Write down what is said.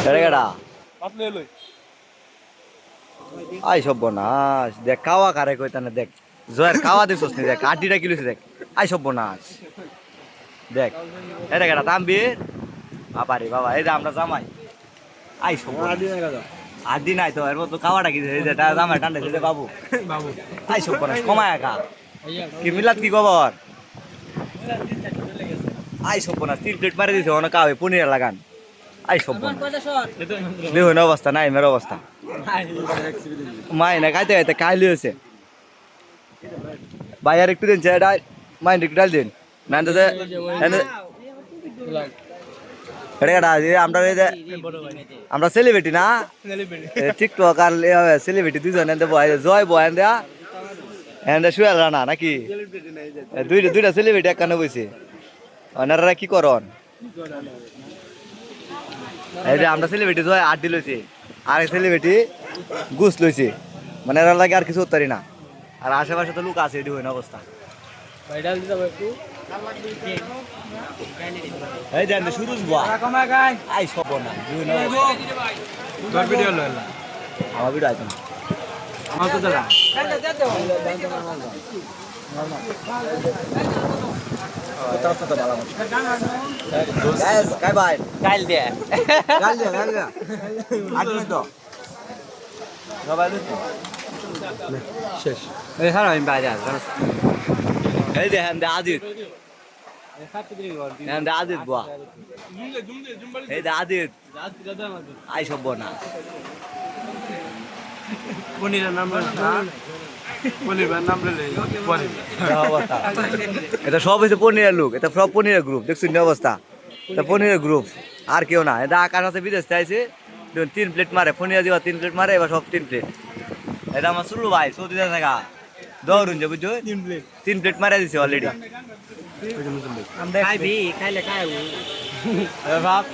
এড়েগাড়া I সব bonus দেখ কাওয়া কারে কইতানে দেখ জয়ের কাওয়া দিছস নি দেখ আটিটা কিলোছে দেখ আই সব বনাস দেখ এড়েগাড়া তাম্বির বাবারে বাবা এই যে আমরা জামাই আই সব আদি নাই তো এর মতো কাওয়াটা কি এই যে জামাই টান্ডে দিতে বাবু বাবু আই সব বনাস কমায় একা কি মিলাত কি খবর আই সব বনাস 3 প্লেট মারি দিছে অনেক কাওয়ে পনির লাগান আই সব দেখুন অবস্থা নাই মের অবস্থা মাই না খাইতে খাইতে কাইলি হয়েছে ভাই আর একটু দিন চেয়ে মাইন্ড একটু ডাল দিন না আমরা আমরা সেলিব্রিটি না টিকটক আর সেলিব্রিটি দুজন জয় বয়ান দেয়া এনে শুয়াল রানা নাকি দুইটা সেলিব্রিটি একখানে বইছে ওনারা কি করন এই যে আমরা সেলিব্রিটি জয় আড্ডি লইছি আর সেলিব্রিটি গুছ লইছি মানে এরা লাগে আর কিছু উত্তরি না আর আশেপাশে তো লোক আছে এটি হইন অবস্থা এই দেন সুরুজ বুয়া আই সব না আমার ভিডিও আইতেন আমার তো দাদা काय बाय काल द्या आठवण तो শেষ এই হারা আমি বাইরে আসব এই দেখেন দা আদিত হ্যাঁ দা আদিত বুয়া এই দা আদিত আই সব না পনিরের নাম না পনিরের নাম লে অবস্থা এটা সব হচ্ছে পনিরের লোক এটা সব পনিরের গ্রুপ দেখছেন না অবস্থা এটা পনিরের গ্রুপ আর কেউ না এটা আকাশ আছে বিদেশ চাইছে 3 প্লেট মারে পনির দিবা 3 প্লেট মারে এবার সব 3 প্লেট এটা আমার সুলু ভাই সৌদি থাকা দৌড়ুন যে বুঝছো 3 প্লেট মারে দিছে অলরেডি খাইবি খাইলে খাইবো বাপ